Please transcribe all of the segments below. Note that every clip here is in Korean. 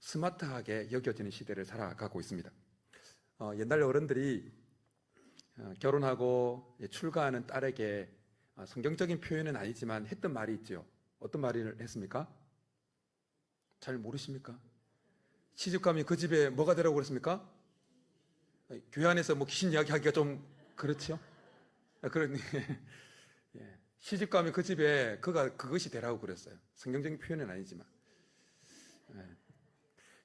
스마트하게 여겨지는 시대를 살아가고 있습니다. 옛날 어른들이 결혼하고 출가하는 딸에게 성경적인 표현은 아니지만 했던 말이 있죠. 어떤 말을 했습니까? 잘 모르십니까? 시집가면 그 집에 뭐가 되라고 그랬습니까? 교회 안에서 뭐 귀신 이야기 하기가 좀 그렇죠? 그러니 시집가면 그 집에 그것이 되라고 그랬어요. 성경적인 표현은 아니지만.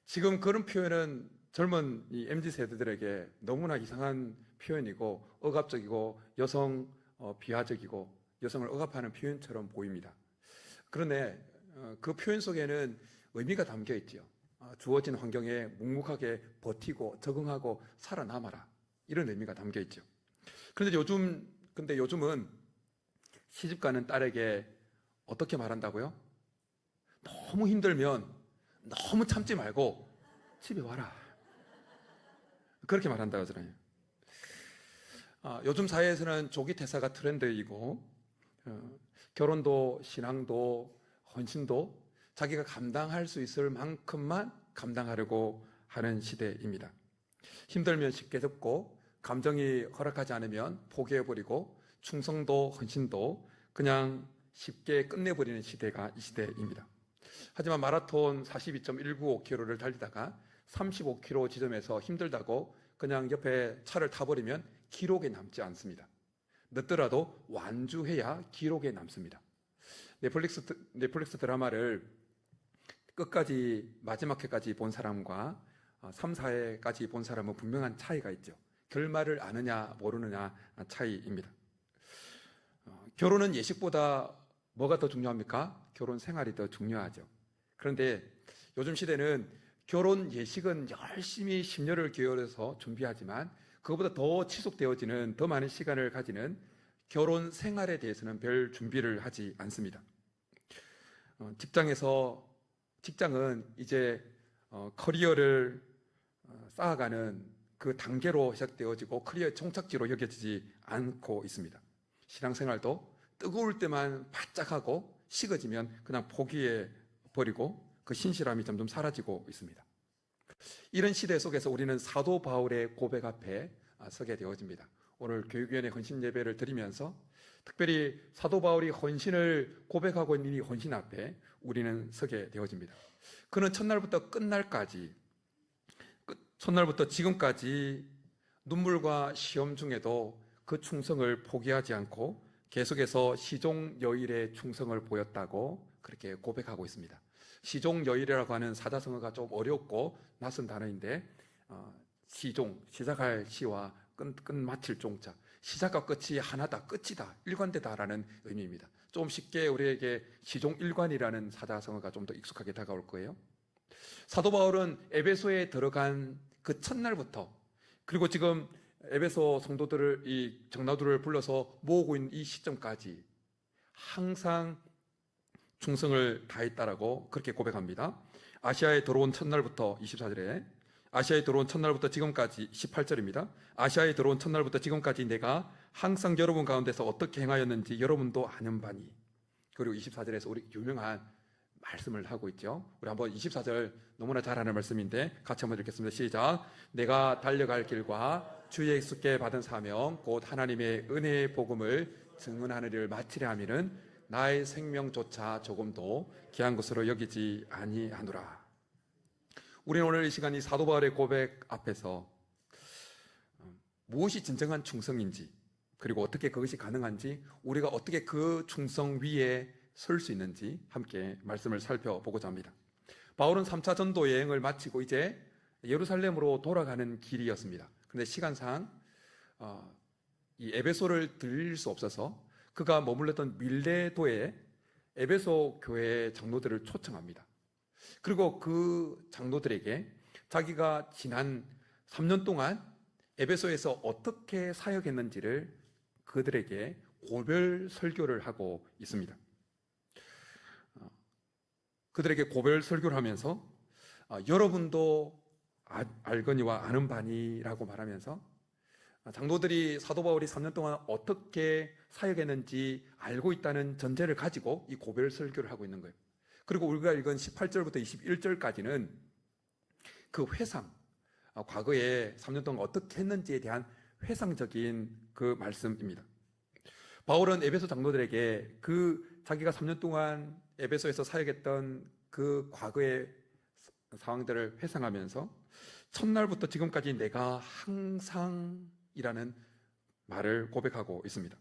지금 그런 표현은 젊은 이 MZ 세대들에게 너무나 이상한 표현이고 억압적이고 여성 비하적이고 여성을 억압하는 표현처럼 보입니다. 그런데 그 표현 속에는 의미가 담겨 있죠. 주어진 환경에 묵묵하게 버티고 적응하고 살아남아라, 이런 의미가 담겨 있죠. 그런데 요즘은 시집가는 딸에게 어떻게 말한다고요? 너무 힘들면 너무 참지 말고 집에 와라, 그렇게 말한다고 하잖아요. 요즘 사회에서는 조기 퇴사가 트렌드이고 결혼도 신앙도 헌신도 자기가 감당할 수 있을 만큼만 감당하려고 하는 시대입니다. 힘들면 쉽게 접고 감정이 허락하지 않으면 포기해버리고 충성도 헌신도 그냥 쉽게 끝내버리는 시대가 이 시대입니다. 하지만 마라톤 42.195km를 달리다가 35km 지점에서 힘들다고 그냥 옆에 차를 타버리면 기록에 남지 않습니다. 늦더라도 완주해야 기록에 남습니다. 넷플릭스 드라마를 끝까지 마지막 회까지 본 사람과 3, 4회까지 본 사람은 분명한 차이가 있죠. 결말을 아느냐 모르느냐 차이입니다. 결혼은 예식보다 뭐가 더 중요합니까? 결혼 생활이 더 중요하죠. 그런데 요즘 시대는 결혼 예식은 열심히 심려를 기울여서 준비하지만 그것보다 더 지속되어지는 더 많은 시간을 가지는 결혼 생활에 대해서는 별 준비를 하지 않습니다. 직장은 이제 커리어를 쌓아가는 그 단계로 시작되어지고 커리어의 종착지로 여겨지지 않고 있습니다. 신앙생활도 뜨거울 때만 바짝하고 식어지면 그냥 포기해버리고 그 신실함이 점점 사라지고 있습니다. 이런 시대 속에서 우리는 사도 바울의 고백 앞에 서게 되어집니다. 오늘 교육위원회 헌신 예배를 드리면서 특별히 사도 바울이 헌신을 고백하고 있는 이 헌신 앞에 우리는 서게 되어집니다. 그는 첫날부터 지금까지 눈물과 시험 중에도 그 충성을 포기하지 않고 계속해서 시종여일의 충성을 보였다고 그렇게 고백하고 있습니다. 시종여일이라고 하는 사자성어가 좀 어렵고 낯선 단어인데 시작할 시와 끝마칠 종자, 시작과 끝이 하나다, 끝이다, 일관되다라는 의미입니다. 좀 쉽게 우리에게 시종일관이라는 사자성어가 좀 더 익숙하게 다가올 거예요. 사도 바울은 에베소에 들어간 그 첫날부터, 그리고 지금 에베소 성도들을, 이 정나들을 불러서 모으고 있는 이 시점까지 항상 충성을 다했다라고 그렇게 고백합니다. 아시아에 들어온 첫날부터 24절에 아시아에 들어온 첫날부터 지금까지 18절입니다. 아시아에 들어온 첫날부터 지금까지 내가 항상 여러분 가운데서 어떻게 행하였는지 여러분도 아는 바니. 그리고 24절에서 우리 유명한 말씀을 하고 있죠. 우리 한번 24절 너무나 잘하는 말씀인데 같이 한번 읽겠습니다. 시작. 내가 달려갈 길과 주 예수께 받은 사명 곧 하나님의 은혜의 복음을 증언하는 일을 마치려 하면은 나의 생명조차 조금도 귀한 것으로 여기지 아니하노라. 우리는 오늘 이 시간 이 사도 바울의 고백 앞에서 무엇이 진정한 충성인지, 그리고 어떻게 그것이 가능한지, 우리가 어떻게 그 충성 위에 설 수 있는지 함께 말씀을 살펴보고자 합니다. 바울은 3차 전도 여행을 마치고 이제 예루살렘으로 돌아가는 길이었습니다. 그런데 시간상 이 에베소를 들릴 수 없어서 그가 머물렀던 밀레도에 에베소 교회 장로들을 초청합니다. 그리고 그 장로들에게 자기가 지난 3년 동안 에베소에서 어떻게 사역했는지를 그들에게 고별 설교를 하고 있습니다. 그들에게 고별 설교를 하면서 여러분도 알거니와 아는 바니라고 말하면서 장로들이 사도 바울이 3년 동안 어떻게 사역했는지 알고 있다는 전제를 가지고 이 고별 설교를 하고 있는 거예요. 그리고 우리가 읽은 18절부터 21절까지는 그 회상, 과거에 3년 동안 어떻게 했는지에 대한 회상적인 그 말씀입니다. 바울은 에베소 장로들에게 그 자기가 3년 동안 에베소에서 사역했던 그 과거의 상황들을 회상하면서 첫날부터 지금까지 내가 항상이라는 말을 고백하고 있습니다.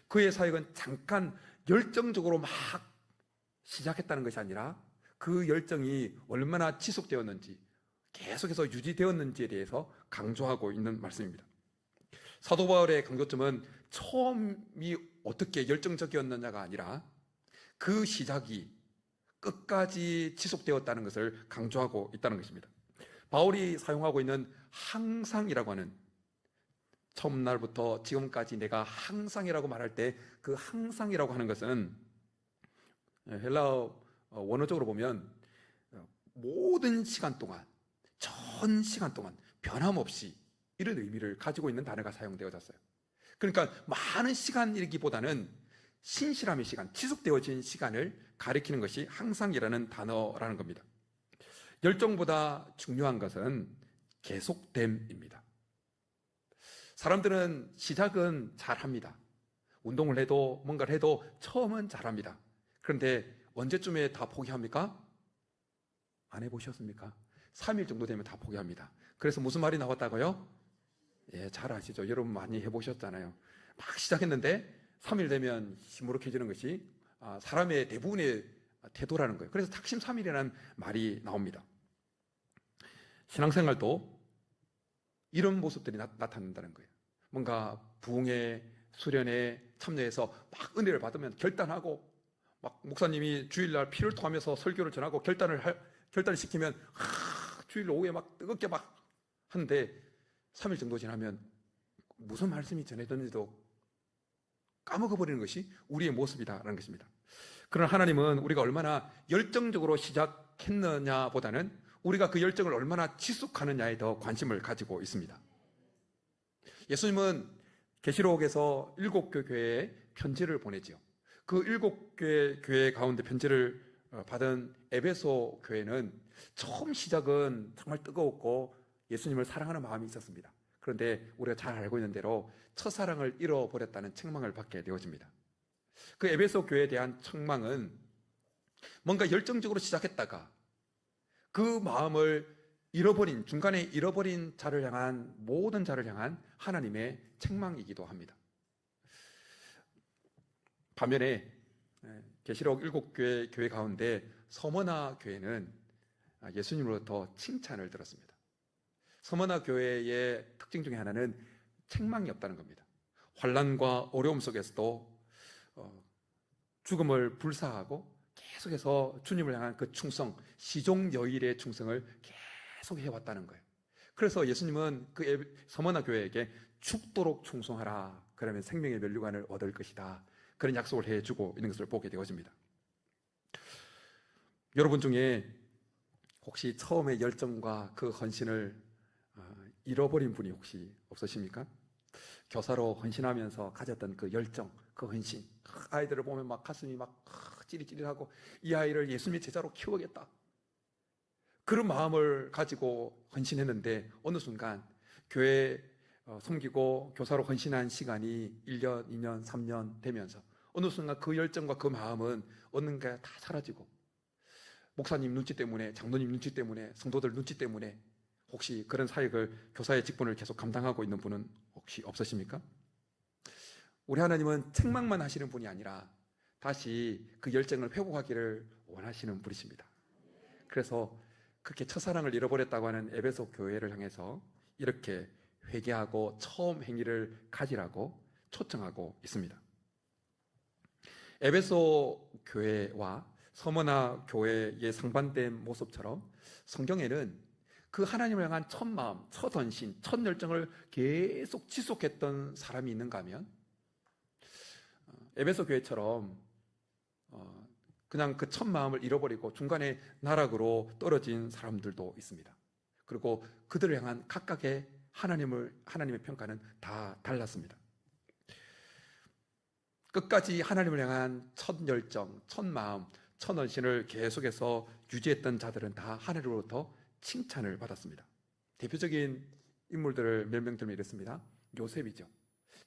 그의 사역은 잠깐 열정적으로 막 시작했다는 것이 아니라 그 열정이 얼마나 지속되었는지, 계속해서 유지되었는지에 대해서 강조하고 있는 말씀입니다. 사도 바울의 강조점은 처음이 어떻게 열정적이었느냐가 아니라 그 시작이 끝까지 지속되었다는 것을 강조하고 있다는 것입니다. 바울이 사용하고 있는 항상이라고 하는, 처음 날부터 지금까지 내가 항상이라고 말할 때 그 항상이라고 하는 것은 헬라어 원어적으로 보면 모든 시간 동안, 전 시간 동안 변함없이, 이런 의미를 가지고 있는 단어가 사용되어졌어요. 그러니까 많은 시간이기보다는 신실함의 시간, 지속되어진 시간을 가리키는 것이 항상이라는 단어라는 겁니다. 열정보다 중요한 것은 계속됨입니다. 사람들은 시작은 잘합니다. 운동을 해도 뭔가를 해도 처음은 잘합니다. 그런데 언제쯤에 다 포기합니까? 안 해보셨습니까? 3일 정도 되면 다 포기합니다. 그래서 무슨 말이 나왔다고요? 예, 잘 아시죠? 여러분 많이 해보셨잖아요. 막 시작했는데 3일 되면 시무룩해지는 것이 사람의 대부분의 태도라는 거예요. 그래서 작심삼일이라는 말이 나옵니다. 신앙생활도 이런 모습들이 나타난다는 거예요. 뭔가 부흥회, 수련회 참여해서 막 은혜를 받으면 결단하고, 막 목사님이 주일날 피를 토하면서 설교를 전하고 결단을 시키면 주일 오후에 막 뜨겁게 막 하는데 3일 정도 지나면 무슨 말씀이 전해졌는지도 까먹어버리는 것이 우리의 모습이다라는 것입니다. 그러나 하나님은 우리가 얼마나 열정적으로 시작했느냐 보다는 우리가 그 열정을 얼마나 지속하느냐에 더 관심을 가지고 있습니다. 예수님은 계시록에서 7교회에 편지를 보내지요. 그 7교회 가운데 편지를 받은 에베소 교회는 처음 시작은 정말 뜨거웠고 예수님을 사랑하는 마음이 있었습니다. 그런데 우리가 잘 알고 있는 대로 첫사랑을 잃어버렸다는 책망을 받게 되어집니다. 그 에베소 교회에 대한 책망은 뭔가 열정적으로 시작했다가 그 마음을 중간에 잃어버린 자를 향한, 모든 자를 향한 하나님의 책망이기도 합니다. 반면에 계시록 7교회 교회 가운데 서머나 교회는 예수님으로부터 칭찬을 들었습니다. 서머나 교회의 특징 중에 하나는 책망이 없다는 겁니다. 환난과 어려움 속에서도 죽음을 불사하고 계속해서 주님을 향한 그 충성, 시종여일의 충성을 계속 해왔다는 거예요. 그래서 예수님은 그 서머나 교회에게 죽도록 충성하라, 그러면 생명의 면류관을 얻을 것이다, 그런 약속을 해주고 있는 것을 보게 되어집니다. 여러분 중에 혹시 처음에 열정과 그 헌신을 잃어버린 분이 혹시 없으십니까? 교사로 헌신하면서 가졌던 그 열정, 그 헌신, 아이들을 보면 막 가슴이 막 찌릿찌릿하고 이 아이를 예수님의 제자로 키우겠다, 그런 마음을 가지고 헌신했는데 어느 순간 교회 섬기고 교사로 헌신한 시간이 1년, 2년, 3년 되면서 어느 순간 그 열정과 그 마음은 어딘가에 다 사라지고, 목사님 눈치 때문에, 장로님 눈치 때문에, 성도들 눈치 때문에 혹시 그런 사역을, 교사의 직분을 계속 감당하고 있는 분은 혹시 없으십니까? 우리 하나님은 책망만 하시는 분이 아니라 다시 그 열정을 회복하기를 원하시는 분이십니다. 그래서 그렇게 첫사랑을 잃어버렸다고 하는 에베소 교회를 향해서 이렇게 회개하고 처음 행위를 가지라고 초청하고 있습니다. 에베소 교회와 서머나 교회의 상반된 모습처럼 성경에는 그 하나님을 향한 첫 마음, 첫 헌신, 첫 열정을 계속 지속했던 사람이 있는가 하면 에베소 교회처럼 그냥 그 첫 마음을 잃어버리고 중간에 나락으로 떨어진 사람들도 있습니다. 그리고 그들을 향한 각각의 하나님의 평가는 다 달랐습니다. 끝까지 하나님을 향한 첫 열정, 첫 마음, 첫 헌신을 계속해서 유지했던 자들은 다 하나님으로부터 칭찬을 받았습니다. 대표적인 인물들을 몇 명 들면 이렇습니다. 요셉이죠.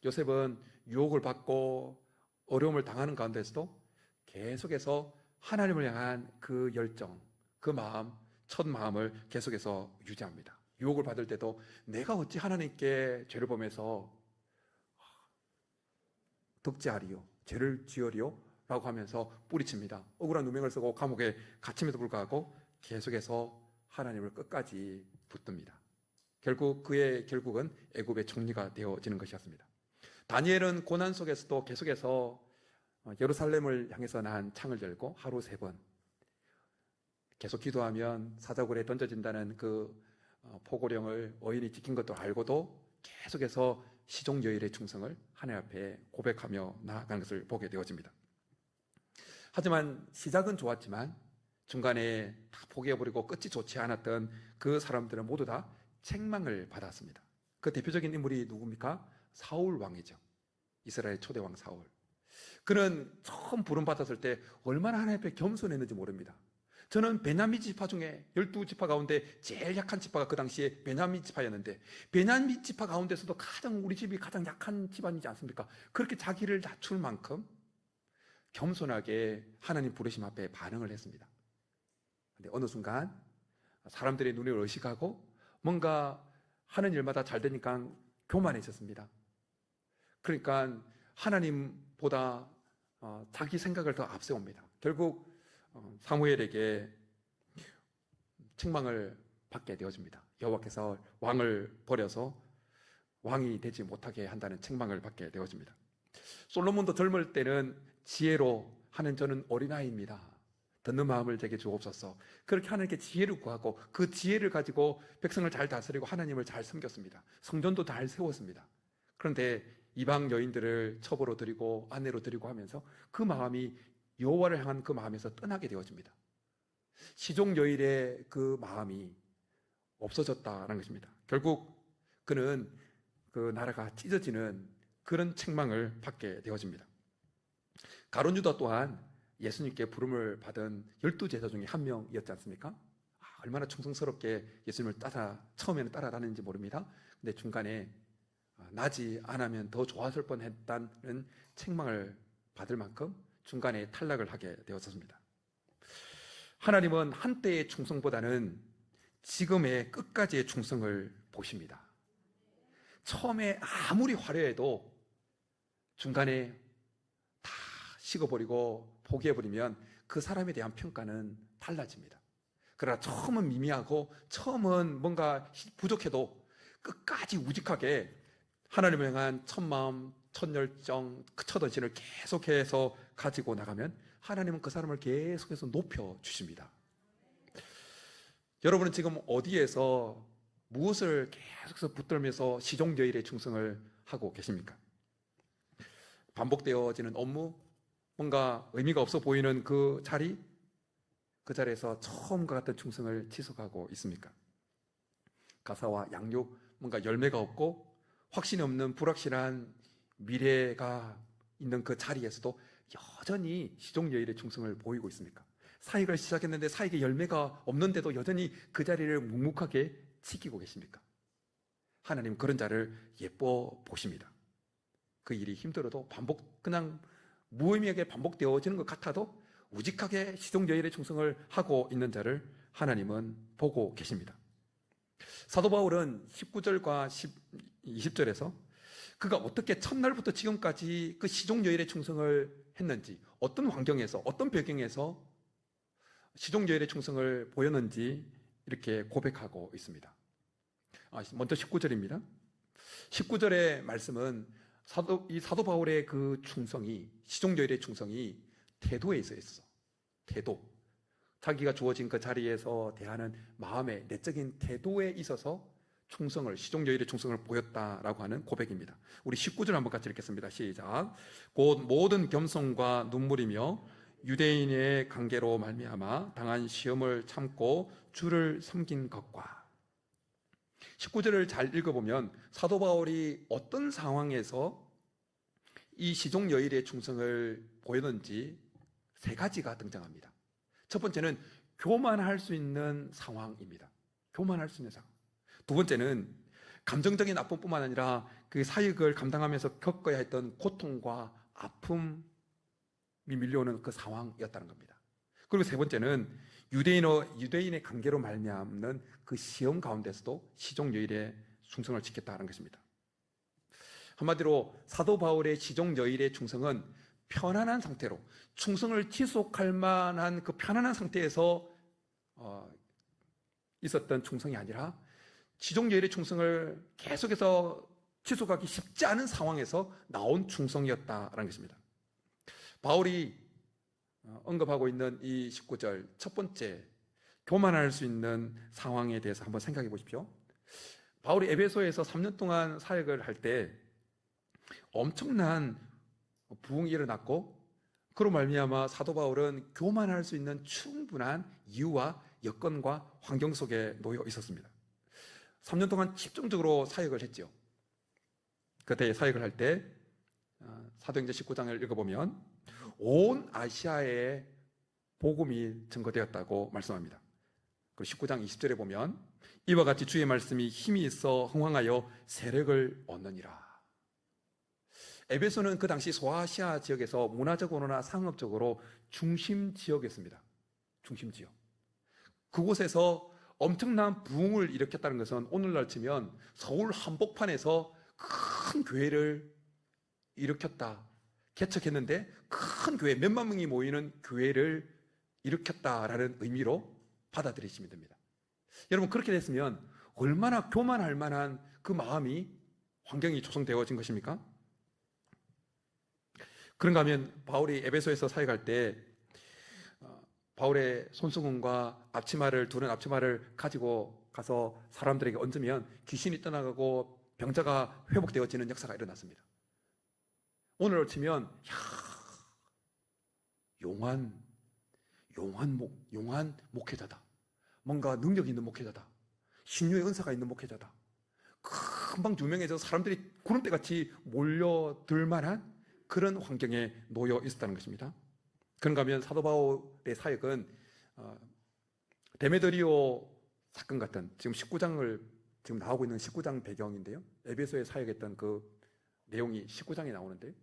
요셉은 유혹을 받고 어려움을 당하는 가운데서도 계속해서 하나님을 향한 그 열정, 그 마음, 첫 마음을 계속해서 유지합니다. 유혹을 받을 때도 내가 어찌 하나님께 죄를 범해서 덕지하리요, 죄를 지으리요 라고 하면서 뿌리칩니다. 억울한 누명을 쓰고 감옥에 갇힘에도 불구하고 계속해서 하나님을 끝까지 붙듭니다. 결국 그의 결국은 애굽의 총리가 되어지는 것이었습니다. 다니엘은 고난 속에서도 계속해서 예루살렘을 향해서 난 창을 열고 하루 3번 계속 기도하면 사자굴에 던져진다는 그 포고령을 어인이 지킨 것도 알고도 계속해서 시종여일의 충성을 하나님 앞에 고백하며 나아가는 것을 보게 되어집니다. 하지만 시작은 좋았지만 중간에 다 포기해버리고 끝이 좋지 않았던 그 사람들은 모두 다 책망을 받았습니다. 그 대표적인 인물이 누굽니까? 사울 왕이죠. 이스라엘 초대왕 사울. 그는 처음 부름받았을 때 얼마나 하나님 앞에 겸손했는지 모릅니다. 저는 베냐민 지파 중에 12지파 가운데 제일 약한 지파가 그 당시에 베냐민 지파였는데, 베냐민 지파 가운데서도 가장 우리 집이 가장 약한 집안이지 않습니까? 그렇게 자기를 낮출 만큼 겸손하게 하나님 부르심 앞에 반응을 했습니다. 근데 어느 순간 사람들의 눈을 의식하고 뭔가 하는 일마다 잘 되니까 교만해졌습니다. 그러니까 하나님보다 자기 생각을 더 앞세웁니다. 결국 사무엘에게 책망을 받게 되어집니다. 여호와께서 왕을 버려서 왕이 되지 못하게 한다는 책망을 받게 되어집니다. 솔로몬도 젊을 때는 지혜로 하는 저는 어린아이입니다, 듣는 마음을 제게 주옵소서, 그렇게 하나님께 지혜를 구하고 그 지혜를 가지고 백성을 잘 다스리고 하나님을 잘 섬겼습니다. 성전도 잘 세웠습니다. 그런데 이방 여인들을 첩으로 드리고 아내로 드리고 하면서 그 마음이 여호와를 향한 그 마음에서 떠나게 되어집니다. 시종여일의 그 마음이 없어졌다는 것입니다. 결국 그는 그 나라가 찢어지는 그런 책망을 받게 되어집니다. 가룟 유다 또한 예수님께 부름을 받은 12제자 중에 한 명이었지 않습니까? 얼마나 충성스럽게 예수님을 처음에는 따라다녔는지 모릅니다. 근데 중간에 나지 않으면 더 좋았을 뻔했다는 책망을 받을 만큼 중간에 탈락을 하게 되었습니다. 하나님은 한때의 충성보다는 지금의 끝까지의 충성을 보십니다. 처음에 아무리 화려해도 중간에 다 식어버리고 포기해버리면 그 사람에 대한 평가는 달라집니다. 그러나 처음은 미미하고 처음은 뭔가 부족해도 끝까지 우직하게 하나님을 향한 첫 마음, 첫 열정, 첫 헌신을 계속해서 가지고 나가면 하나님은 그 사람을 계속해서 높여주십니다. 여러분은 지금 어디에서 무엇을 계속해서 붙들면서 시종여일의 충성을 하고 계십니까? 반복되어지는 업무, 뭔가 의미가 없어 보이는 그 자리, 그 자리에서 처음과 같은 충성을 지속하고 있습니까? 가사와 양육, 뭔가 열매가 없고 확신이 없는 불확실한 미래가 있는 그 자리에서도 여전히 시종여일의 충성을 보이고 있습니까? 사역을 시작했는데 사역에 열매가 없는데도 여전히 그 자리를 묵묵하게 지키고 계십니까? 하나님 그런 자를 예뻐 보십니다. 그 일이 힘들어도 그냥 무의미하게 반복되어지는 것 같아도 우직하게 시종여일의 충성을 하고 있는 자를 하나님은 보고 계십니다. 사도 바울은 19절과 20절에서 그가 어떻게 첫날부터 지금까지 그 시종여일의 충성을 했는지, 어떤 환경에서, 어떤 배경에서 시종여일의 충성을 보였는지 이렇게 고백하고 있습니다. 먼저 19절입니다. 19절의 말씀은 사도 바울의 그 충성이, 시종여일의 충성이 태도에 있어. 태도. 자기가 주어진 그 자리에서 대하는 마음의 내적인 태도에 있어서 시종여일의 충성을 보였다라고 하는 고백입니다. 우리 19절 한번 같이 읽겠습니다. 시작. 곧 모든 겸손과 눈물이며 유대인의 관계로 말미암아 당한 시험을 참고 주를 섬긴 것과. 19절을 잘 읽어보면 사도 바울이 어떤 상황에서 이 시종여일의 충성을 보였는지 3가지가 등장합니다. 첫 번째는 교만할 수 있는 상황입니다. 교만할 수 있는 상황. 두 번째는 감정적인 아픔뿐만 아니라 그 사역을 감당하면서 겪어야 했던 고통과 아픔이 밀려오는 그 상황이었다는 겁니다. 그리고 세 번째는 유대인의 관계로 말미암는 그 시험 가운데서도 시종여일의 충성을 지켰다는 것입니다. 한마디로 사도 바울의 시종여일의 충성은 편안한 상태로 충성을 지속할 만한 그 편안한 상태에서 있었던 충성이 아니라 시종여일의 충성을 계속해서 지속하기 쉽지 않은 상황에서 나온 충성이었다는 것입니다. 바울이 언급하고 있는 이 19절 첫 번째 교만할 수 있는 상황에 대해서 한번 생각해 보십시오. 바울이 에베소에서 3년 동안 사역을 할 때 엄청난 부흥이 일어났고 그로 말미암아 사도 바울은 교만할 수 있는 충분한 이유와 여건과 환경 속에 놓여 있었습니다. 3년 동안 집중적으로 사역을 했죠. 그때 사역을 할 때 사도행전 19장을 읽어보면 온 아시아에 복음이 증거되었다고 말씀합니다. 그리고 19장 20절에 보면 이와 같이 주의 말씀이 힘이 있어 흥황하여 세력을 얻느니라. 에베소는 그 당시 소아시아 지역에서 문화적으로나 상업적으로 중심 지역이었습니다. 중심 지역. 그곳에서 엄청난 부흥을 일으켰다는 것은 오늘날 치면 서울 한복판에서 큰 교회를 일으켰다, 개척했는데 큰 교회, 몇만 명이 모이는 교회를 일으켰다라는 의미로 받아들이시면 됩니다. 여러분, 그렇게 됐으면 얼마나 교만할 만한 그 마음이 환경이 조성되어진 것입니까? 그런가 하면 바울이 에베소에서 사역할 때 바울의 손수건과 두른 앞치마를 가지고 가서 사람들에게 얹으면 귀신이 떠나가고 병자가 회복되어지는 역사가 일어났습니다. 오늘 치면 용한 목회자다, 뭔가 능력 있는 목회자다, 신유의 은사가 있는 목회자다, 금방 유명해져서 사람들이 구름대같이 몰려들 만한 그런 환경에 놓여 있었다는 것입니다. 그런가 하면 사도 바울의 사역은 데메드리오 사건 같은, 지금 19장을 지금 나오고 있는 19장 배경인데요, 에베소에 사역했던 그 내용이 19장에 나오는데,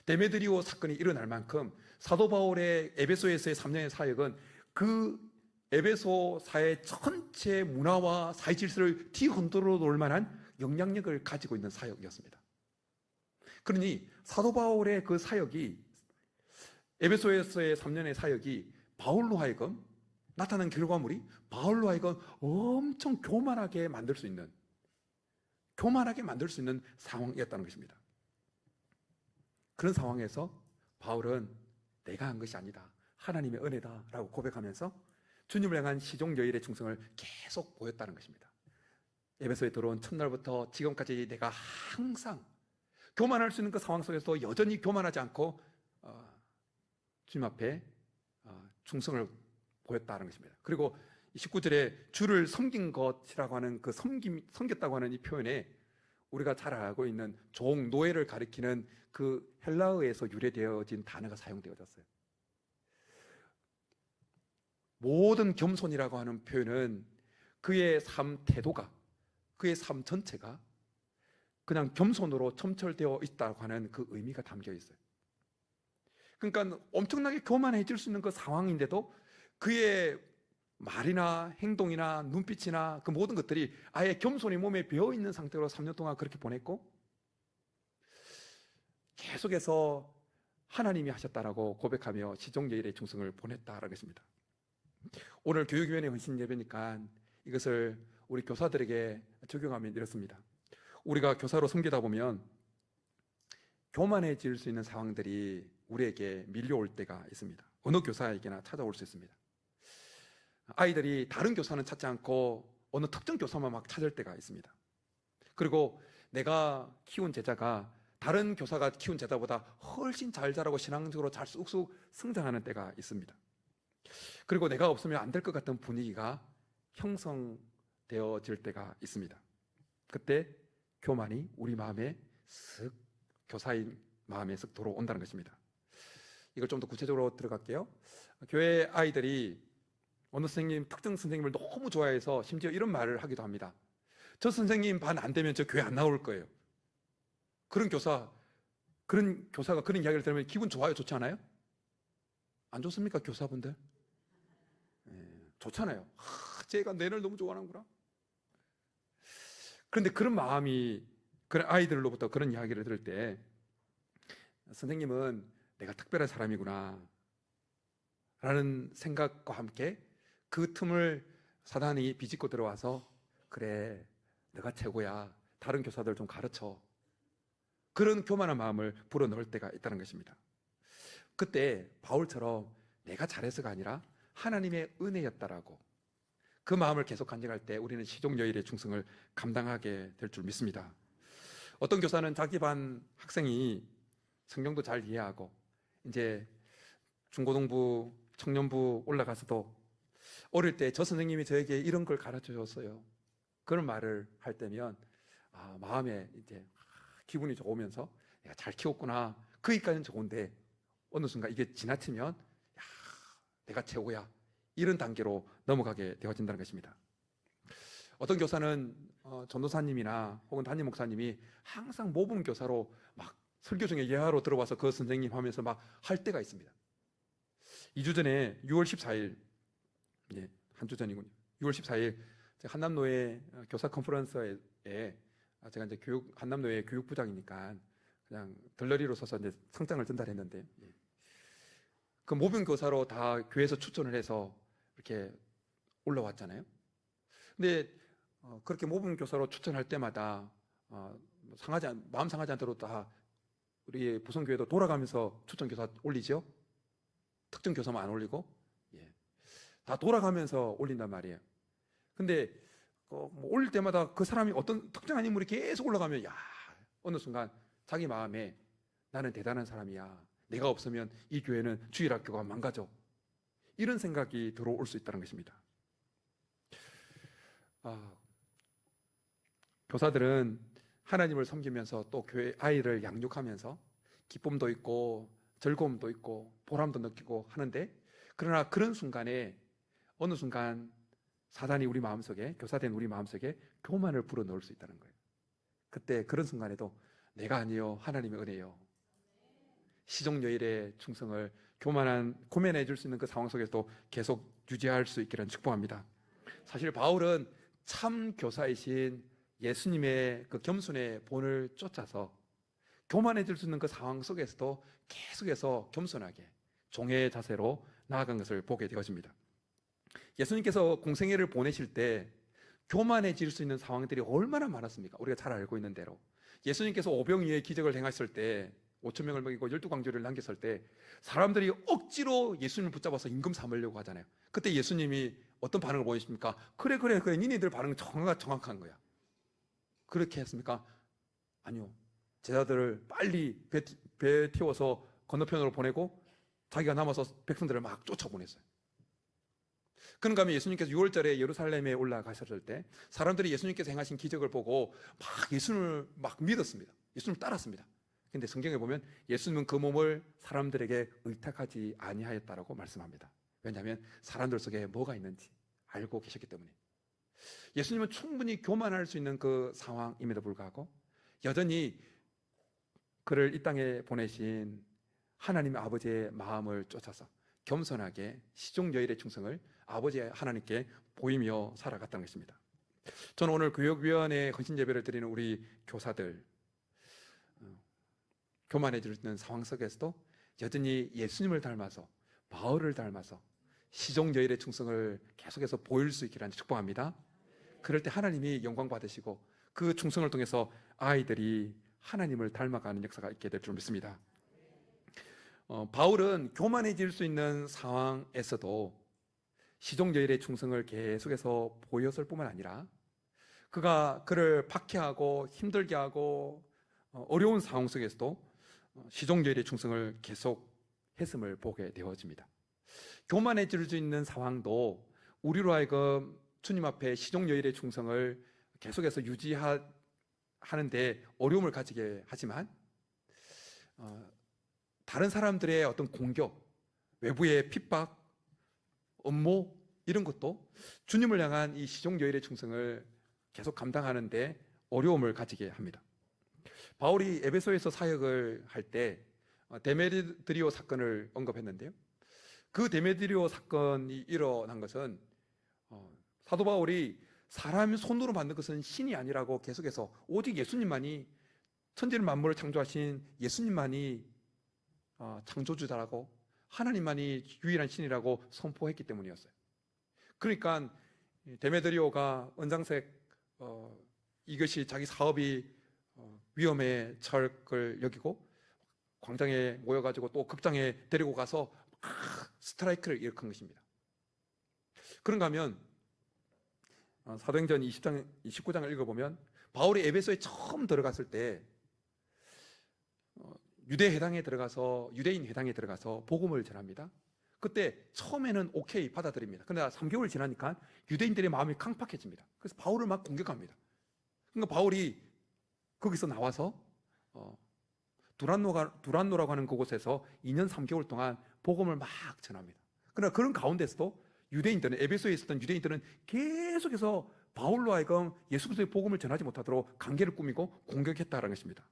데메드리오 사건이 일어날 만큼 사도 바울의 에베소에서의 3년의 사역은 그 에베소 사회 전체 문화와 사회 질서를 뒤흔들어 놓을 만한 영향력을 가지고 있는 사역이었습니다. 그러니 사도 바울의 그 사역이, 에베소에서의 3년의 사역이 바울로 하여금 나타난 결과물이 바울로 하여금 엄청 교만하게 만들 수 있는 상황이었다는 것입니다. 그런 상황에서 바울은 내가 한 것이 아니다, 하나님의 은혜다라고 고백하면서 주님을 향한 시종여일의 충성을 계속 보였다는 것입니다. 에베소에 들어온 첫날부터 지금까지 내가 항상 교만할 수 있는 그 상황 속에서 여전히 교만하지 않고 주님 앞에 충성을 보였다는 것입니다. 그리고 19절에 주를 섬긴 것이라고 하는 그 섬겼다고 하는 이 표현에 우리가 잘 알고 있는 종, 노예를 가리키는 그 헬라어에서 유래되어진 단어가 사용되어졌어요. 모든 겸손이라고 하는 표현은 그의 삶 태도가, 그의 삶 전체가 그냥 겸손으로 첨철되어 있다고 하는 그 의미가 담겨 있어요. 그러니까 엄청나게 교만해질 수 있는 그 상황인데도 그의 말이나 행동이나 눈빛이나 그 모든 것들이 아예 겸손이 몸에 배어있는 상태로 3년 동안 그렇게 보냈고, 계속해서 하나님이 하셨다라고 고백하며 시종여일의 충성을 보냈다라는 것입니다. 오늘 교육위원회 헌신 예배니까 이것을 우리 교사들에게 적용하면 이렇습니다. 우리가 교사로 섬기다 보면 교만해질 수 있는 상황들이 우리에게 밀려올 때가 있습니다. 어느 교사에게나 찾아올 수 있습니다. 아이들이 다른 교사는 찾지 않고 어느 특정 교사만 막 찾을 때가 있습니다. 그리고 내가 키운 제자가 다른 교사가 키운 제자보다 훨씬 잘 자라고 신앙적으로 잘 쑥쑥 성장하는 때가 있습니다. 그리고 내가 없으면 안 될 것 같은 분위기가 형성되어질 때가 있습니다. 그때 교만이 우리 마음에 교사인 마음에 쓱 들어온다는 것입니다. 이걸 좀 더 구체적으로 들어갈게요. 교회 아이들이 어느 선생님, 특정 선생님을 너무 좋아해서 심지어 이런 말을 하기도 합니다. 저 선생님 반 안 되면 저 교회 안 나올 거예요. 그런 교사가 그런 이야기를 들으면 기분 좋아요, 좋지 않아요? 안 좋습니까, 교사분들? 좋잖아요. 쟤가 내를 너무 좋아하는구나. 그런데 그런 마음이, 그런 아이들로부터 그런 이야기를 들을 때 선생님은 내가 특별한 사람이구나 라는 생각과 함께 그 틈을 사단이 비집고 들어와서 그래, 내가 최고야, 다른 교사들 좀 가르쳐, 그런 교만한 마음을 불어넣을 때가 있다는 것입니다. 그때 바울처럼 내가 잘해서가 아니라 하나님의 은혜였다라고 그 마음을 계속 간직할 때 우리는 시종여일의 충성을 감당하게 될 줄 믿습니다. 어떤 교사는 자기 반 학생이 성경도 잘 이해하고 이제 중고등부, 청년부 올라가서도 어릴 때 저 선생님이 저에게 이런 걸 가르쳐 줬어요, 그런 말을 할 때면 마음에 이제 기분이 좋으면서 내가 잘 키웠구나, 거기까지는 좋은데 어느 순간 이게 지나치면 내가 최고야, 이런 단계로 넘어가게 되어진다는 것입니다. 어떤 교사는 전도사님이나 혹은 담임 목사님이 항상 모범 교사로 막 설교 중에 예화로 들어와서 그 선생님 하면서 막 할 때가 있습니다. 2주 전에 6월 14일, 한 주 전이군요. 6월 14일 한남노회 교사 컨퍼런스에 제가 이제 한남노회 교육부장이니까 그냥 들러리로 서서 이제 상장을 전달했는데, 그 모범 교사로 다 교회에서 추천을 해서 이렇게 올라왔잖아요. 근데 그렇게 모범 교사로 추천할 때마다 마음 상하지 않도록 다 우리 부성교회도 돌아가면서 추천 교사 올리죠. 특정 교사만 안 올리고 다 돌아가면서 올린단 말이에요. 근데 올릴 때마다 그 사람이 어떤 특정한 인물이 계속 올라가면 어느 순간 자기 마음에 나는 대단한 사람이야, 내가 없으면 이 교회는 주일학교가 망가져, 이런 생각이 들어올 수 있다는 것입니다. 교사들은 하나님을 섬기면서 또 교회 아이를 양육하면서 기쁨도 있고 즐거움도 있고 보람도 느끼고 하는데, 그러나 그런 순간에 어느 순간 사단이 우리 마음속에, 교사된 우리 마음속에 교만을 불어넣을 수 있다는 거예요. 그때 그런 순간에도 내가 아니요, 하나님의 은혜요, 시종여일의 충성을 고면해 줄 수 있는 그 상황 속에서도 계속 유지할 수 있기를 축복합니다. 사실 바울은 참 교사이신 예수님의 그 겸손의 본을 쫓아서 교만해 줄 수 있는 그 상황 속에서도 계속해서 겸손하게 종의 자세로 나아간 것을 보게 되어집니다. 예수님께서 공생애를 보내실 때 교만해질 수 있는 상황들이 얼마나 많았습니까? 우리가 잘 알고 있는 대로 예수님께서 오병이의 기적을 행하실 때 5천 명을 먹이고 12광주를 남겼을 때 사람들이 억지로 예수님을 붙잡아서 임금 삼으려고 하잖아요. 그때 예수님이 어떤 반응을 보이십니까? 그래 니네들 반응은 정확한 거야. 그렇게 했습니까? 아니요. 제자들을 빨리 배 태워서 건너편으로 보내고 자기가 남아서 백성들을 막 쫓아보냈어요. 그런가 하면 예수님께서 6월절에 예루살렘에 올라가셨을 때 사람들이 예수님께서 행하신 기적을 보고 막 예수님을 막 믿었습니다. 예수님을 따랐습니다. 근데 성경에 보면 예수님은 그 몸을 사람들에게 의탁하지 아니하였다라고 말씀합니다. 왜냐하면 사람들 속에 뭐가 있는지 알고 계셨기 때문에. 예수님은 충분히 교만할 수 있는 그 상황임에도 불구하고 여전히 그를 이 땅에 보내신 하나님의 아버지의 마음을 쫓아서 겸손하게 시종여일의 충성을 아버지 하나님께 보이며 살아갔다는 것입니다. 저는 오늘 교육위원회 헌신예배를 드리는 우리 교사들, 교만해질 수 있는 상황 속에서도 여전히 예수님을 닮아서, 바울을 닮아서 시종여일의 충성을 계속해서 보일 수 있기를 축복합니다. 그럴 때 하나님이 영광 받으시고 그 충성을 통해서 아이들이 하나님을 닮아가는 역사가 있게 될 줄 믿습니다. 바울은 교만해질 수 있는 상황에서도 시종여일의 충성을 계속해서 보였을 뿐만 아니라 그가 그를 박해하고 힘들게 하고 어려운 상황 속에서도 시종여일의 충성을 계속 했음을 보게 되어집니다. 교만해질 수 있는 상황도 우리로 하여금 주님 앞에 시종여일의 충성을 계속해서 유지하는데 어려움을 가지게 하지만 다른 사람들의 어떤 공격, 외부의 핍박, 업무, 이런 것도 주님을 향한 이 시종여일의 충성을 계속 감당하는데 어려움을 가지게 합니다. 바울이 에베소에서 사역을 할 때 데메드리오 사건을 언급했는데요. 그 데메드리오 사건이 일어난 것은 사도 바울이 사람 손으로 만든 것은 신이 아니라고 계속해서 오직 예수님만이, 천지를 만물을 창조하신 예수님만이 창조주다라고, 하나님만이 유일한 신이라고 선포했기 때문이었어요. 그러니까 데메드리오가 은장색 이것이 자기 사업이 위험에 처할 걸 여기고 광장에 모여가지고 또 극장에 데리고 가서 스트라이크를 일으킨 것입니다. 그런가 하면 사도행전 29장을 읽어보면 바울이 에베소에 처음 들어갔을 때 유대인 회당에 들어가서 복음을 전합니다. 그때 처음에는 오케이 받아들입니다. 그러나 3개월 지나니까 유대인들의 마음이 강팍해집니다. 그래서 바울을 막 공격합니다. 그러니까 바울이 거기서 나와서 두란노라고 하는 그곳에서 2년 3개월 동안 복음을 막 전합니다. 그러나 그런 가운데서도 에베소에 있었던 유대인들은 계속해서 바울로 하여금 예수 그리스도의 복음을 전하지 못하도록 관계를 꾸미고 공격했다는 것입니다.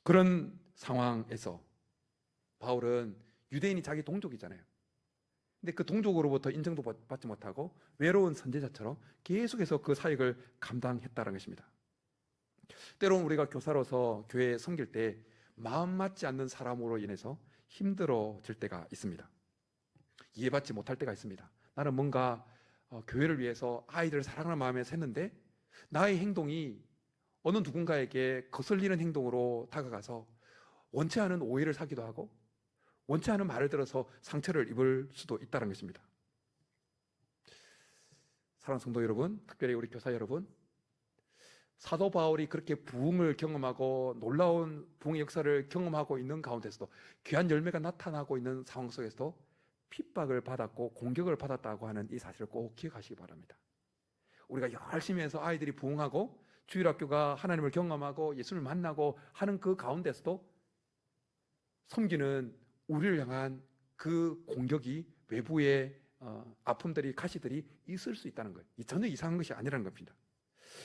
그런 상황에서 바울은 유대인이 자기 동족이잖아요. 근데 그 동족으로부터 인정도 받지 못하고 외로운 선지자처럼 계속해서 그 사역을 감당했다는 것입니다. 때로는 우리가 교사로서 교회에 섬길 때 마음 맞지 않는 사람으로 인해서 힘들어질 때가 있습니다. 이해받지 못할 때가 있습니다. 나는 뭔가 교회를 위해서 아이들을 사랑하는 마음에서 했는데 나의 행동이 어느 누군가에게 거슬리는 행동으로 다가가서 원치 않은 오해를 사기도 하고 원치 않은 말을 들어서 상처를 입을 수도 있다는 것입니다. 사랑하는 성도 여러분, 특별히 우리 교사 여러분, 사도 바울이 그렇게 부흥을 경험하고 놀라운 부흥의 역사를 경험하고 있는 가운데서도 귀한 열매가 나타나고 있는 상황 속에서도 핍박을 받았고 공격을 받았다고 하는 이 사실을 꼭 기억하시기 바랍니다. 우리가 열심히 해서 아이들이 부흥하고 주일학교가 하나님을 경험하고 예수를 만나고 하는 그 가운데서도 섬기는 우리를 향한 그 공격이, 외부의 아픔들이, 가시들이 있을 수 있다는 거예요. 전혀 이상한 것이 아니라는 겁니다.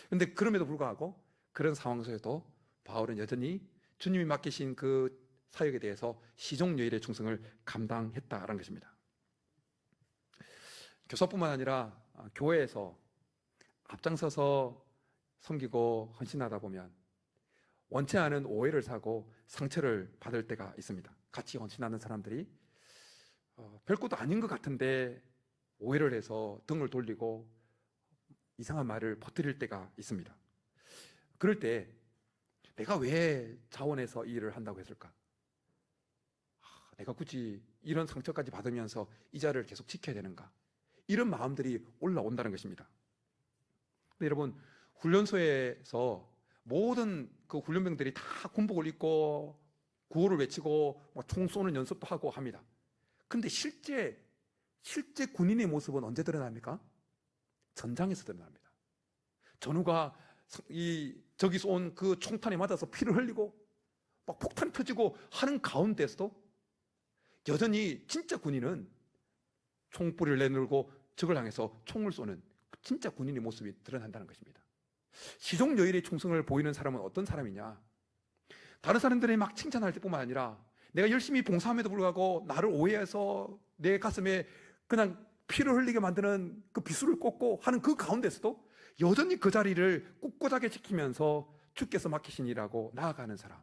그런데 그럼에도 불구하고 그런 상황 속에도 바울은 여전히 주님이 맡기신 그 사역에 대해서 시종여일의 충성을 감당했다라는 것입니다. 교사뿐만 아니라 교회에서 앞장서서 섬기고 헌신하다 보면 원치 않은 오해를 사고 상처를 받을 때가 있습니다. 같이 헌신하는 사람들이 별것도 아닌 것 같은데 오해를 해서 등을 돌리고 이상한 말을 퍼뜨릴 때가 있습니다. 그럴 때 내가 왜 자원해서 이 일을 한다고 했을까? 내가 굳이 이런 상처까지 받으면서 이 자를 계속 지켜야 되는가? 이런 마음들이 올라온다는 것입니다. 근데 여러분, 훈련소에서 모든 그 훈련병들이 다 군복을 입고 구호를 외치고 총 쏘는 연습도 하고 합니다. 근데 실제 군인의 모습은 언제 드러납니까? 전장에서 드러납니다. 전우가 저기서 온 그 총탄에 맞아서 피를 흘리고 막 폭탄 터지고 하는 가운데서도 여전히 진짜 군인은 총뿌리를 내밀고 적을 향해서 총을 쏘는 진짜 군인의 모습이 드러난다는 것입니다. 시종여일의 충성을 보이는 사람은 어떤 사람이냐? 다른 사람들이 막 칭찬할 때뿐만 아니라 내가 열심히 봉사함에도 불구하고 나를 오해해서 내 가슴에 그냥 피를 흘리게 만드는 그 비수를 꽂고 하는 그 가운데서도 여전히 그 자리를 꿋꿋하게 지키면서 주께서 맡기신 일하고 나아가는 사람,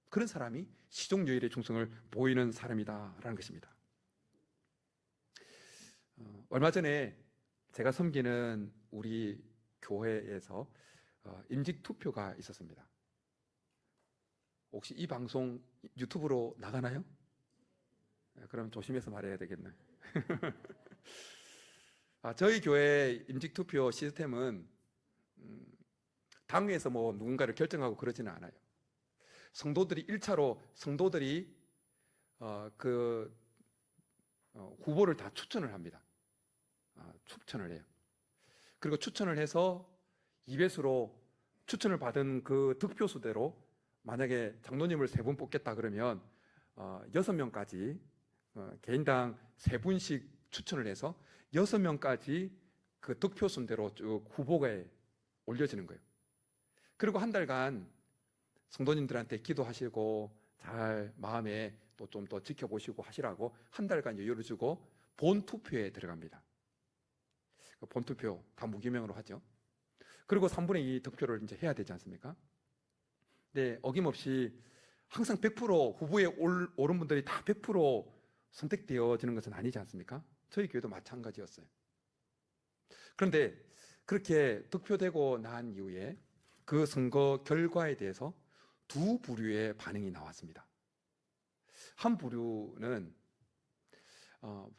그런 사람이 시종여일의 충성을 보이는 사람이다라는 것입니다. 얼마 전에 제가 섬기는 우리 교회에서 임직 투표가 있었습니다. 혹시 이 방송 유튜브로 나가나요? 그럼 조심해서 말해야 되겠네. 저희 교회 임직 투표 시스템은 당회에서 뭐 누군가를 결정하고 그러지는 않아요. 성도들이 1차로 후보를 다 추천을 합니다. 추천을 해요. 그리고 추천을 해서 2배수로 추천을 받은 그 득표수대로 만약에 장로님을 3분 뽑겠다 그러면 6명까지 개인당 3분씩 추천을 해서 6명까지 그 득표 순대로 쭉 후보에 올려지는 거예요. 그리고 한 달간 성도님들한테 기도하시고 잘 마음에 또 좀 더 지켜보시고 하시라고 한 달간 여유를 주고 본투표에 들어갑니다. 본투표 다 무기명으로 하죠. 그리고 3분의 2 득표를 이제 해야 되지 않습니까? 네, 어김없이 항상 100% 후보에 오른 분들이 다 100% 선택되어지는 것은 아니지 않습니까? 저희 교회도 마찬가지였어요. 그런데 그렇게 득표되고 난 이후에 그 선거 결과에 대해서 두 부류의 반응이 나왔습니다. 한 부류는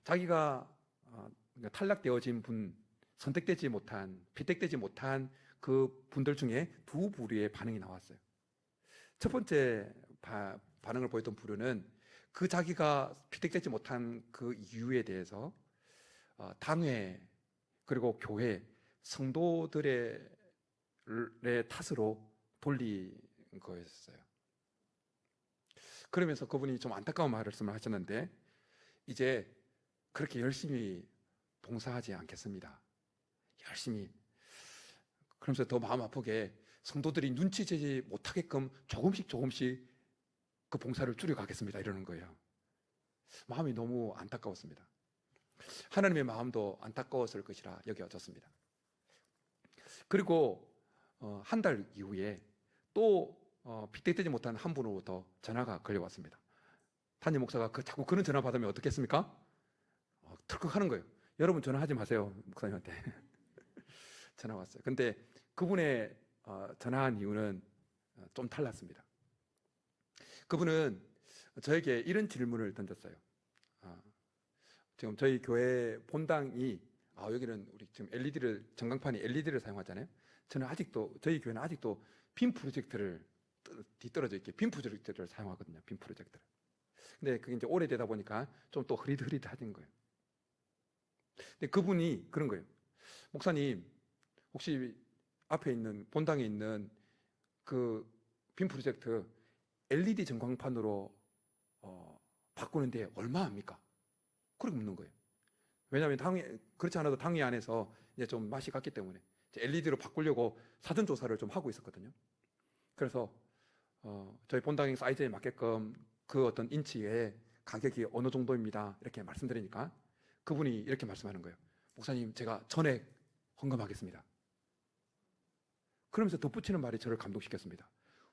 자기가 탈락되어진 분, 선택되지 못한, 피택되지 못한 그 분들 중에 두 부류의 반응이 나왔어요. 첫 번째 반응을 보였던 부류는 그 자기가 피택되지 못한 그 이유에 대해서 당회 그리고 교회 성도들의 탓으로 돌린 거였어요. 그러면서 그분이 좀 안타까운 말씀을 하셨는데, 이제 그렇게 열심히 봉사하지 않겠습니다. 열심히. 그러면서 더 마음 아프게 성도들이 눈치채지 못하게끔 조금씩 그 봉사를 줄여가겠습니다. 이러는 거예요. 마음이 너무 안타까웠습니다. 하나님의 마음도 안타까웠을 것이라 여겨졌습니다. 그리고 한 달 이후에 또 피택되지 못한 한 분으로부터 전화가 걸려왔습니다. 담임 목사가 자꾸 그런 전화 받으면 어떻겠습니까? 털컥하는 거예요. 여러분 전화하지 마세요, 목사님한테. 전화 왔어요. 근데 그분의 전화한 이유는 좀 달랐습니다. 그분은 저에게 이런 질문을 던졌어요. 지금 저희 교회 본당이 여기는 우리 지금 전광판이 LED를 사용하잖아요. 저희 교회는 아직도 빔 프로젝터를 뒤떨어져 있게 빔 프로젝터를 사용하거든요. 빔 프로젝터를. 근데 그게 이제 오래되다 보니까 좀 또 흐릿흐릿해진 거예요. 근데 그분이 그런 거예요. 목사님, 혹시 앞에 있는 본당에 있는 그 빔 프로젝터 LED 전광판으로 바꾸는데 얼마 합니까? 그렇게 묻는 거예요. 왜냐하면 그렇지 않아도 당회 안에서 이제 좀 맛이 갔기 때문에 LED로 바꾸려고 사전 조사를 좀 하고 있었거든요. 그래서 저희 본당 사이즈에 맞게끔 그 어떤 인치의 가격이 어느 정도입니다. 이렇게 말씀드리니까 그분이 이렇게 말씀하는 거예요. 목사님, 제가 전액 헌금하겠습니다. 그러면서 덧붙이는 말이 저를 감동시켰습니다.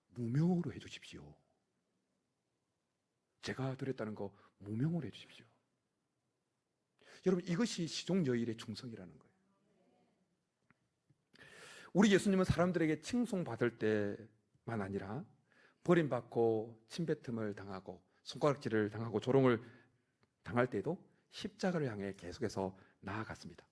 무명으로 해주십시오. 제가 드렸다는 거 무명으로 해주십시오. 여러분, 이것이 시종여일의 충성이라는 거예요. 우리 예수님은 사람들에게 칭송받을 때만 아니라 버림받고 침뱉음을 당하고 손가락질을 당하고 조롱을 당할 때에도 십자가를 향해 계속해서 나아갔습니다.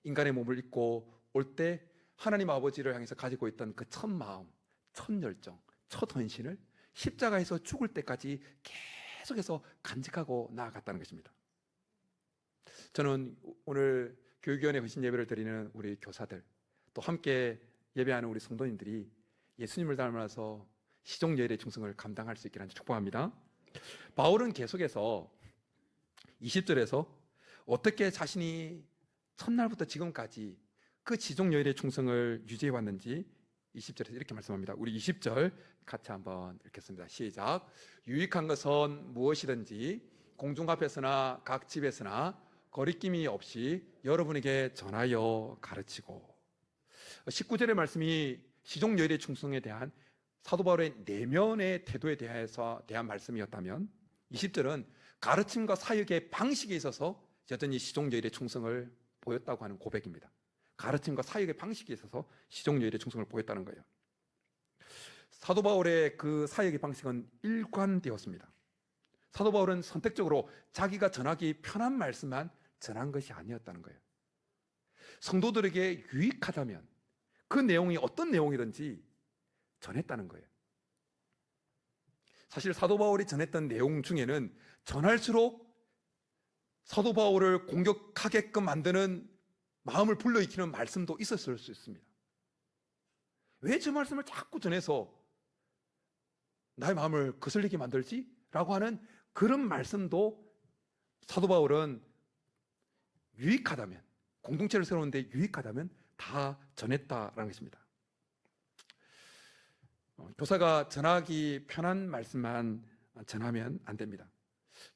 인간의 몸을 입고 올 때 하나님 아버지를 향해서 가지고 있던 그 첫 마음, 첫 열정, 첫 헌신을 십자가에서 죽을 때까지 계속해서 간직하고 나아갔다는 것입니다. 저는 오늘 교육위원회 헌신 예배를 드리는 우리 교사들, 또 함께 예배하는 우리 성도님들이 예수님을 닮아서 시종여일의 충성을 감당할 수 있기를 축복합니다. 바울은 계속해서 20절에서 어떻게 자신이 첫날부터 지금까지 그 시종여일의 충성을 유지해 왔는지 20절에서 이렇게 말씀합니다. 우리 20절 같이 한번 읽겠습니다. 시작. 유익한 것은 무엇이든지 공중 앞에서나 각 집에서나 거리낌이 없이 여러분에게 전하여 가르치고. 19절의 말씀이 시종여일의 충성에 대한 사도 바울의 내면의 태도에 대한 말씀이었다면 20절은 가르침과 사역의 방식에 있어서 여전히 시종여일의 충성을 보였다고 하는 고백입니다. 가르침과 사역의 방식에 있어서 시종여일의 충성을 보였다는 거예요. 사도 바울의 그 사역의 방식은 일관되었습니다. 사도 바울은 선택적으로 자기가 전하기 편한 말씀만 전한 것이 아니었다는 거예요. 성도들에게 유익하다면 그 내용이 어떤 내용이든지 전했다는 거예요. 사실 사도 바울이 전했던 내용 중에는 전할수록 사도 바울을 공격하게끔 만드는 마음을 불러일으키는 말씀도 있었을 수 있습니다. 왜 저 말씀을 자꾸 전해서 나의 마음을 거슬리게 만들지? 라고 하는 그런 말씀도 사도 바울은 유익하다면, 공동체를 세우는데 유익하다면 다 전했다라는 것입니다. 교사가 전하기 편한 말씀만 전하면 안 됩니다.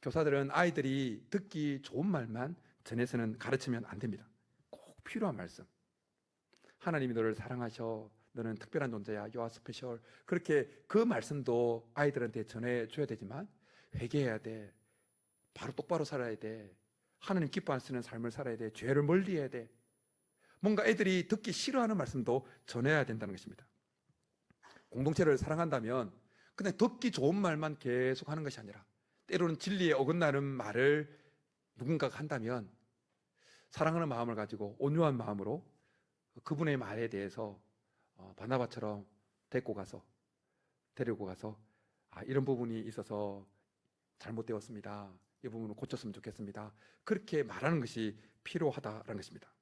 교사들은 아이들이 듣기 좋은 말만 전해서는 가르치면 안 됩니다. 꼭 필요한 말씀. 하나님이 너를 사랑하셔. 너는 특별한 존재야. You are special. 그렇게 그 말씀도 아이들한테 전해줘야 되지만 회개해야 돼. 바로 똑바로 살아야 돼. 하나님 기뻐하시는 삶을 살아야 돼. 죄를 멀리해야 돼. 뭔가 애들이 듣기 싫어하는 말씀도 전해야 된다는 것입니다. 공동체를 사랑한다면 그냥 듣기 좋은 말만 계속 하는 것이 아니라 때로는 진리에 어긋나는 말을 누군가가 한다면 사랑하는 마음을 가지고 온유한 마음으로 그분의 말에 대해서 바나바처럼 데리고 가서 이런 부분이 있어서 잘못되었습니다. 이 부분을 고쳤으면 좋겠습니다. 그렇게 말하는 것이 필요하다라는 것입니다.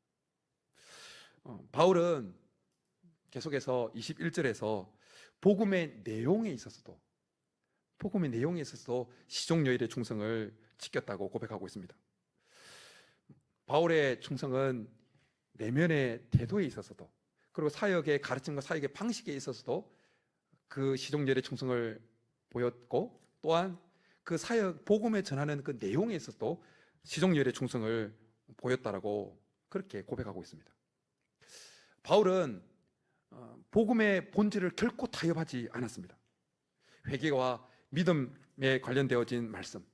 바울은 계속해서 21절에서 복음의 내용에 있어서도 시종여일의 충성을 지켰다고 고백하고 있습니다. 바울의 충성은 내면의 태도에 있어서도, 그리고 사역의 가르침과 사역의 방식에 있어서도 그 시종여일의 충성을 보였고, 또한 그 사역 복음에 전하는 그 내용에 있어서도 시종여일의 충성을 보였다라고 그렇게 고백하고 있습니다. 바울은 복음의 본질을 결코 타협하지 않았습니다. 회개와 믿음에 관련되어진 말씀,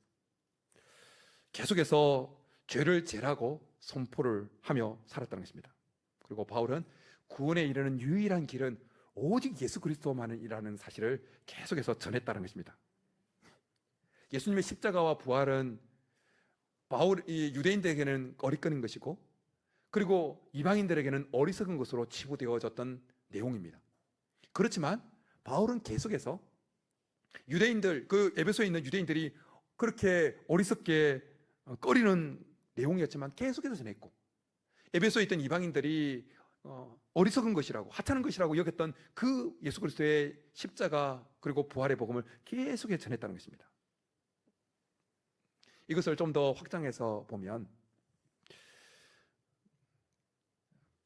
계속해서 죄를 제라고 선포를 하며 살았다는 것입니다. 그리고 바울은 구원에 이르는 유일한 길은 오직 예수 그리스도만이라는 사실을 계속해서 전했다는 것입니다. 예수님의 십자가와 부활은 유대인들에게는 어리석은 것이고, 그리고 이방인들에게는 어리석은 것으로 치부되어졌던 내용입니다. 그렇지만 바울은 계속해서 유대인들, 그 에베소에 있는 유대인들이 그렇게 어리석게 꺼리는 내용이었지만 계속해서 전했고, 에베소에 있던 이방인들이 어리석은 것이라고, 하찮은 것이라고 여겼던 그 예수 그리스도의 십자가 그리고 부활의 복음을 계속해서 전했다는 것입니다. 이것을 좀 더 확장해서 보면,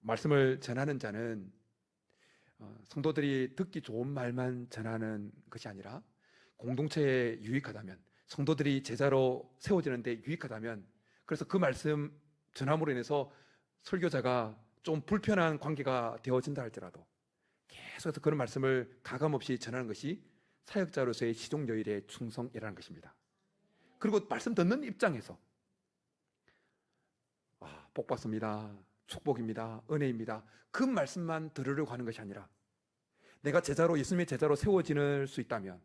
말씀을 전하는 자는 성도들이 듣기 좋은 말만 전하는 것이 아니라 공동체에 유익하다면, 성도들이 제자로 세워지는데 유익하다면, 그래서 그 말씀 전함으로 인해서 설교자가 좀 불편한 관계가 되어진다 할지라도 계속해서 그런 말씀을 가감없이 전하는 것이 사역자로서의 시종여일의 충성이라는 것입니다. 그리고 말씀 듣는 입장에서 복 받습니다, 축복입니다, 은혜입니다, 그 말씀만 들으려고 하는 것이 아니라 내가 예수님의 제자로 세워질 수 있다면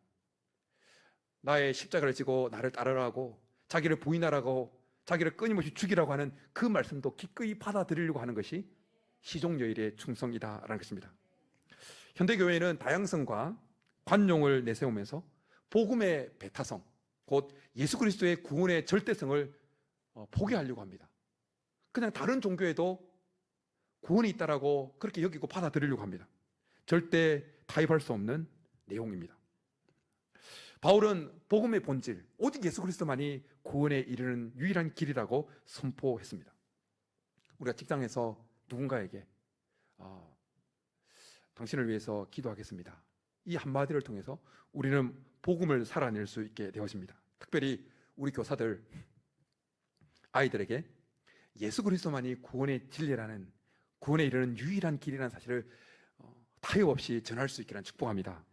나의 십자가를 지고 나를 따르라고, 자기를 부인하라고, 자기를 끊임없이 죽이라고 하는 그 말씀도 기꺼이 받아들이려고 하는 것이 시종여일의 충성이다라는 것입니다. 현대교회는 다양성과 관용을 내세우면서 복음의 배타성, 곧 예수 그리스도의 구원의 절대성을 포기하려고 합니다. 그냥 다른 종교에도 구원이 있다라고 그렇게 여기고 받아들이려고 합니다. 절대 타협할 수 없는 내용입니다. 바울은 복음의 본질, 오직 예수 그리스도만이 구원에 이르는 유일한 길이라고 선포했습니다. 우리가 직장에서 누군가에게 당신을 위해서 기도하겠습니다, 이 한마디를 통해서 우리는 복음을 살아낼 수 있게 되어집니다. 특별히 우리 교사들, 아이들에게 예수 그리스도만이 구원의 진리라는, 구원에 이르는 유일한 길이라는 사실을 타협 없이 전할 수 있기를 축복합니다.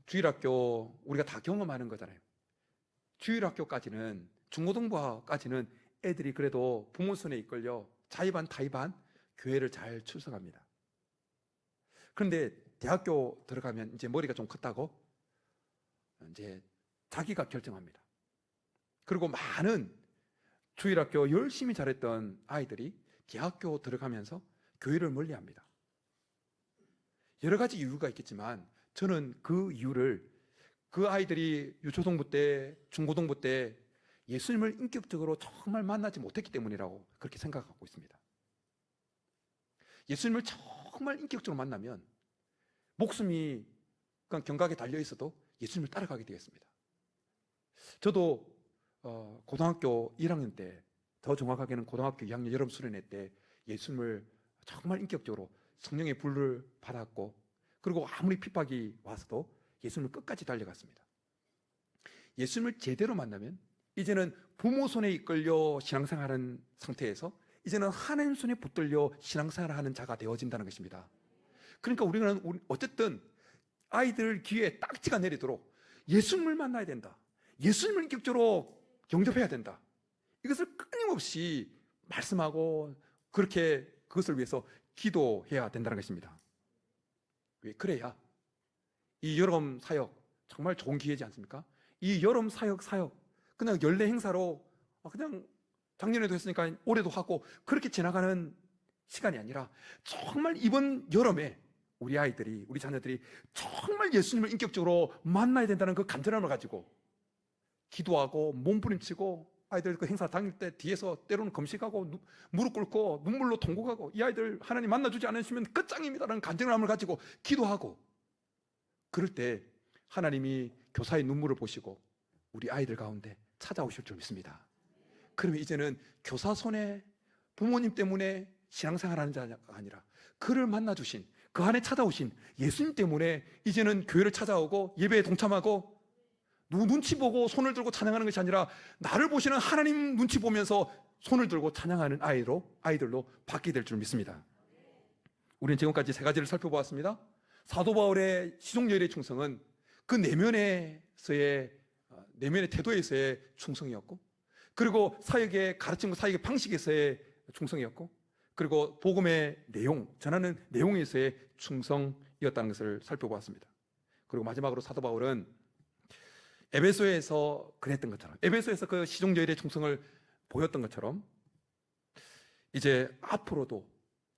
주일학교 우리가 다 경험하는 거잖아요. 주일학교까지는, 중고등부까지는 애들이 그래도 부모 손에 이끌려 자의반 타의반 교회를 잘 출석합니다. 그런데 대학교 들어가면 이제 머리가 좀 컸다고 이제 자기가 결정합니다. 그리고 많은 주일학교 열심히 잘했던 아이들이 대학교 들어가면서 교회를 멀리합니다. 여러 가지 이유가 있겠지만 저는 그 이유를 그 아이들이 유초등부 때, 중고등부 때 예수님을 인격적으로 정말 만나지 못했기 때문이라고 그렇게 생각하고 있습니다. 예수님을 정말 인격적으로 만나면 목숨이 그냥 경각에 달려 있어도 예수님을 따라가게 되겠습니다. 저도 고등학교 1학년 때, 더 정확하게는 고등학교 2학년 여름 수련회 때 예수님을 정말 인격적으로 성령의 불을 받았고, 그리고 아무리 핍박이 와서도 예수님을 끝까지 달려갔습니다. 예수님을 제대로 만나면 이제는 부모 손에 이끌려 신앙생활하는 상태에서 이제는 하나님 손에 붙들려 신앙생활하는 자가 되어진다는 것입니다. 그러니까 우리는 어쨌든 아이들 귀에 딱지가 내리도록 예수님을 만나야 된다, 예수님을 인격적으로 영접해야 된다, 이것을 끊임없이 말씀하고 그렇게 그것을 위해서 기도해야 된다는 것입니다. 왜? 그래야 이 여름 사역 정말 좋은 기회지 않습니까? 이 여름 사역 그냥 연례 행사로 그냥 작년에도 했으니까 올해도 하고 그렇게 지나가는 시간이 아니라 정말 이번 여름에 우리 아이들이, 우리 자녀들이 정말 예수님을 인격적으로 만나야 된다는 그 간절함을 가지고 기도하고 몸부림치고, 아이들 그 행사 다닐 때 뒤에서 때로는 금식하고 무릎 꿇고 눈물로 통곡하고, 이 아이들 하나님 만나주지 않으시면 끝장입니다라는 간절함을 가지고 기도하고, 그럴 때 하나님이 교사의 눈물을 보시고 우리 아이들 가운데 찾아오실 줄 믿습니다. 그러면 이제는 교사 손에 부모님 때문에 신앙생활하는 자가 아니라 그를 만나주신, 그 안에 찾아오신 예수님 때문에 이제는 교회를 찾아오고 예배에 동참하고, 누구 눈치 보고 손을 들고 찬양하는 것이 아니라 나를 보시는 하나님 눈치 보면서 손을 들고 찬양하는 아이들로 바뀌게 될 줄 믿습니다. 우리는 지금까지 세 가지를 살펴보았습니다. 사도 바울의 시종열의의 충성은 그 내면의 태도에서의 충성이었고, 그리고 사역의 가르침과 사역의 방식에서의 충성이었고, 그리고 복음의 내용, 전하는 내용에서의 충성이었다는 것을 살펴보았습니다. 그리고 마지막으로 사도 바울은 에베소에서 그랬던 것처럼, 에베소에서 그 시종열의의 충성을 보였던 것처럼 이제 앞으로도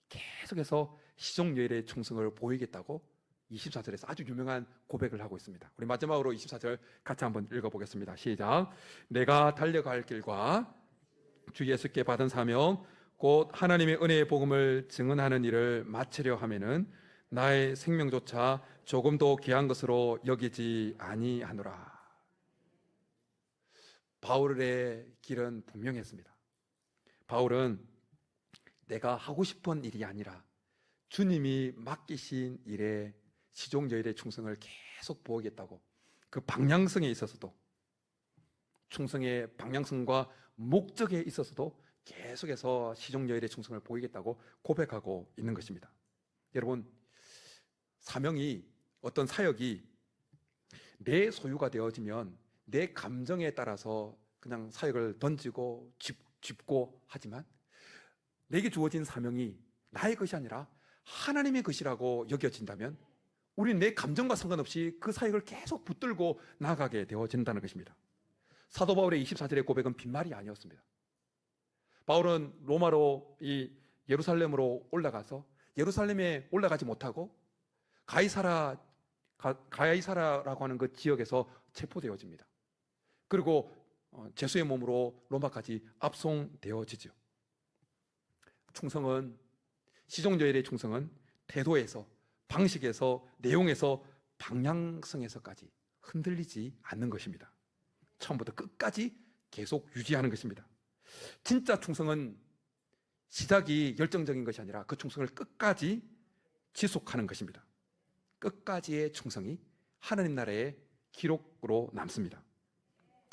계속해서 시종열의의 충성을 보이겠다고 24절에서 아주 유명한 고백을 하고 있습니다. 우리 마지막으로 24절 같이 한번 읽어보겠습니다. 시작. 내가 달려갈 길과 주 예수께 받은 사명 곧 하나님의 은혜의 복음을 증언하는 일을 마치려 하면은 나의 생명조차 조금도 귀한 것으로 여기지 아니하노라. 바울의 길은 분명했습니다. 바울은 내가 하고 싶은 일이 아니라 주님이 맡기신 일에 시종열의의 충성을 계속 보이겠다고, 그 방향성에 있어서도, 충성의 방향성과 목적에 있어서도 계속해서 시종열의의 충성을 보이겠다고 고백하고 있는 것입니다. 여러분, 사명이, 어떤 사역이 내 소유가 되어지면 내 감정에 따라서 그냥 사역을 던지고 짚고 하지만, 내게 주어진 사명이 나의 것이 아니라 하나님의 것이라고 여겨진다면 우리는 내 감정과 상관없이 그 사역을 계속 붙들고 나아가게 되어진다는 것입니다. 사도 바울의 24절의 고백은 빈말이 아니었습니다. 바울은 로마로 예루살렘으로 올라가서 예루살렘에 올라가지 못하고 가이사라라고 하는 그 지역에서 체포되어집니다. 그리고 제수의 몸으로 로마까지 압송되어지죠. 충성은, 시종열의의 충성은 태도에서, 방식에서, 내용에서, 방향성에서까지 흔들리지 않는 것입니다. 처음부터 끝까지 계속 유지하는 것입니다. 진짜 충성은 시작이 열정적인 것이 아니라 그 충성을 끝까지 지속하는 것입니다. 끝까지의 충성이 하나님 나라의 기록으로 남습니다.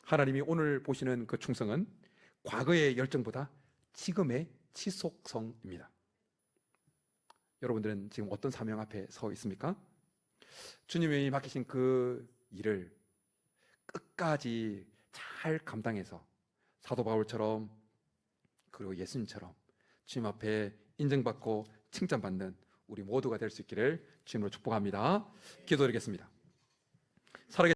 하나님이 오늘 보시는 그 충성은 과거의 열정보다 지금의 지속성입니다. 여러분들은 지금 어떤 사명 앞에 서 있습니까? 주님이 맡기신 그 일을 끝까지 잘 감당해서 사도 바울처럼, 그리고 예수님처럼 주님 앞에 인정받고 칭찬받는 우리 모두가 될 수 있기를 주님으로 축복합니다. 기도드리겠습니다.